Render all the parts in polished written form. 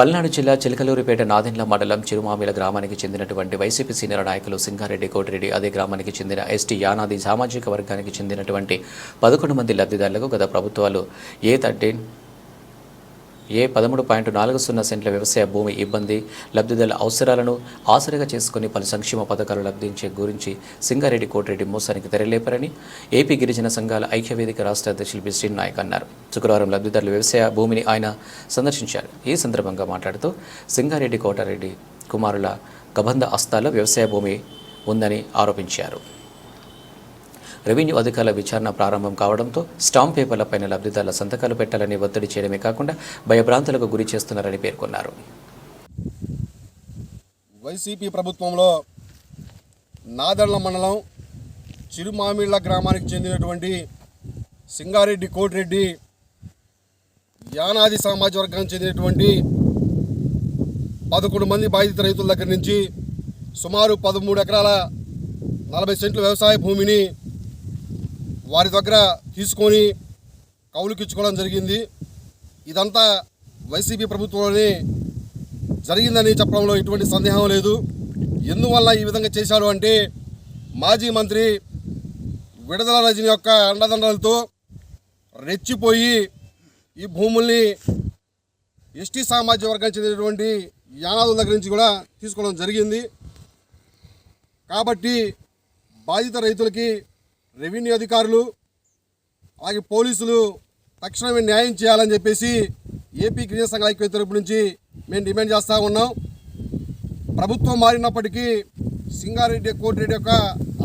పల్నాడు జిల్లా చిలకలూరిపేట నాదెండ్ల మండలం చిరుమామిల గ్రామానికి చెందినటువంటి వైసీపీ సీనియర్ నాయకులు సింగారెడ్డి కోటిరెడ్డి, అదే గ్రామానికి చెందిన ఎస్టీ యానాది సామాజిక వర్గానికి చెందినటువంటి 11 మంది లబ్ధిదారులకు గత ప్రభుత్వాలు ఏ 13.40 సెంట్ల వ్యవసాయ భూమి ఇబ్బంది, లబ్ధిదారుల అవసరాలను ఆసరిగా చేసుకుని పలు సంక్షేమ పథకాలు లబ్ధించే గురించి సింగారెడ్డి కోటిరెడ్డి మోసానికి తెరలేపారని ఏపీ గిరిజన సంఘాల ఐక్యవేదిక రాష్ట్ర అధ్యక్షులు బి శ్రీనాయక్ అన్నారు. శుక్రవారం లబ్ధిదారుల వ్యవసాయ భూమిని ఆయన సందర్శించారు. ఈ సందర్భంగా మాట్లాడుతూ సింగారెడ్డి కోటిరెడ్డి కుమారుల కబంధ హస్తాల్లో వ్యవసాయ భూమి ఉందని ఆరోపించారు. రెవెన్యూ అధికారుల విచారణ ప్రారంభం కావడంతో స్టాంప్ పేపర్లపైన లబ్ధిదారుల సంతకాలు పెట్టాలని ఒత్తిడి చేయడమే కాకుండా భయభ్రాంతులకు గురి చేస్తున్నారని పేర్కొన్నారు. వైసీపీ ప్రభుత్వంలో నాదెండ్ల మండలం చిరుమామిళ్ళ గ్రామానికి చెందినటువంటి సింగారెడ్డి కోటిరెడ్డి యానాది సామాజిక వర్గానికి చెందినటువంటి 11 మంది బాధిత రైతుల దగ్గర నుంచి సుమారు 13 ఎకరాల 40 సెంట్ల వ్యవసాయ భూమిని వారి దగ్గర తీసుకొని కౌలుకిచ్చుకోవడం జరిగింది. ఇదంతా వైసీపీ ప్రభుత్వంలోనే జరిగిందని చెప్పడంలో ఎటువంటి సందేహం లేదు. ఎందువల్ల ఈ విధంగా చేశాడు అంటే మాజీ మంత్రి విడుదల రజని యొక్క అండదండలతో రెచ్చిపోయి ఈ భూముల్ని ఎస్టీ సామాజిక వర్గానికి చెందినటువంటి యానాదుల దగ్గర నుంచి కూడా తీసుకోవడం జరిగింది. కాబట్టి బాధిత రైతులకి రెవెన్యూ అధికారులు అలాగే పోలీసులు తక్షణమే న్యాయం చేయాలని చెప్పేసి ఏపీ గిరిజన సంఘాల ఐక్యవేదిక తరపు నుంచి మేము డిమాండ్ చేస్తూ ఉన్నాం. ప్రభుత్వం మారినప్పటికీ సింగారెడ్డి కోటిరెడ్డి యొక్క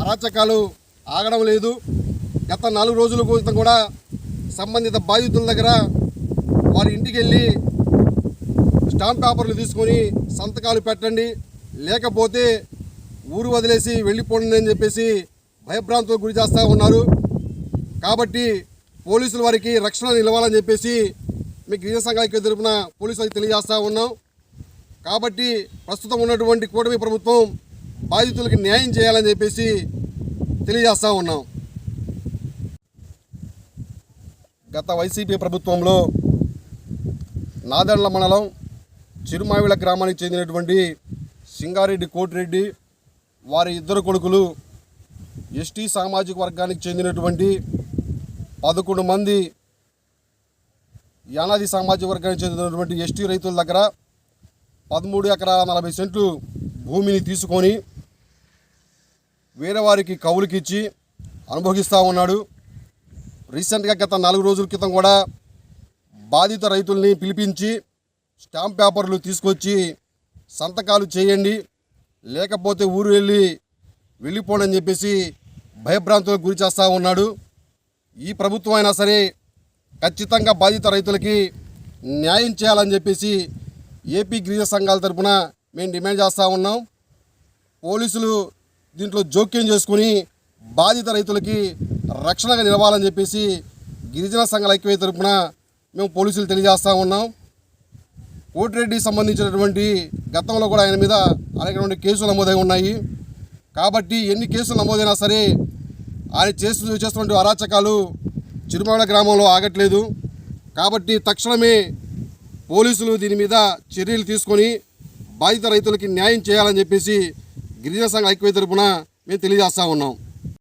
అరాచకాలు ఆగడం లేదు. గత 4 రోజుల క్రితం కూడా సంబంధిత బాధితుల దగ్గర వారి ఇంటికి వెళ్ళి స్టాంప్ పేపర్లు తీసుకొని సంతకాలు పెట్టండి, లేకపోతే ఊరు వదిలేసి వెళ్ళిపోండి అని చెప్పేసి భయభ్రాంతులకు గురి చేస్తూ ఉన్నారు. కాబట్టి పోలీసుల వారికి రక్షణ నిలవాలని చెప్పేసి మీకు గిరిజన సంఘానికి తరపున పోలీసులకు తెలియజేస్తూ ఉన్నాం. కాబట్టి ప్రస్తుతం ఉన్నటువంటి కూటమి ప్రభుత్వం బాధితులకు న్యాయం చేయాలని చెప్పేసి తెలియజేస్తూ ఉన్నాం. గత వైసీపీ ప్రభుత్వంలో నాదెండ్ల మండలం చిరుమావిళ గ్రామానికి చెందినటువంటి సింగారెడ్డి కోటిరెడ్డి వారి 2 కొడుకులు ఎస్టీ సామాజిక వర్గానికి చెందినటువంటి 11 మంది యానాది సామాజిక వర్గానికి చెందినటువంటి ఎస్టీ రైతుల దగ్గర 13 ఎకరాల 40 సెంట్లు భూమిని తీసుకొని వేరే వారికి కౌలుకిచ్చి అనుభవిస్తూ ఉన్నాడు. రీసెంట్గా గత 4 రోజుల క్రితం కూడా బాధిత రైతుల్ని పిలిపించి స్టాంప్ పేపర్లు తీసుకొచ్చి సంతకాలు చేయండి, లేకపోతే ఊరు వెళ్ళిపోండి అని చెప్పేసి భయభ్రాంతులకు గురి చేస్తూ ఉన్నాడు. ఈ ప్రభుత్వం అయినా సరే ఖచ్చితంగా బాధిత రైతులకి న్యాయం చేయాలని చెప్పేసి ఏపీ గిరిజన సంఘాల తరపున మేము డిమాండ్ చేస్తూ ఉన్నాం. పోలీసులు దీంట్లో జోక్యం చేసుకుని బాధిత రైతులకి రక్షణగా నిలవాలని చెప్పేసి గిరిజన సంఘాల ఐక్యవేదిక తరపున మేము పోలీసులు తెలియజేస్తూ ఉన్నాం. కోటిరెడ్డికి సంబంధించినటువంటి గతంలో కూడా ఆయన మీద అనేకటువంటి కేసులు నమోదై ఉన్నాయి. కాబట్టి ఎన్ని కేసులు నమోదైనా సరే ఆయన చేస్తున్నటువంటి అరాచకాలు చిరుమావిళ గ్రామంలో ఆగట్లేదు. కాబట్టి తక్షణమే పోలీసులు దీని మీద చర్యలు తీసుకొని బాధిత రైతులకి న్యాయం చేయాలని చెప్పేసి గిరిజన సంఘ ఐక్యవేదిక తరపున మేము తెలియజేస్తూ ఉన్నాం.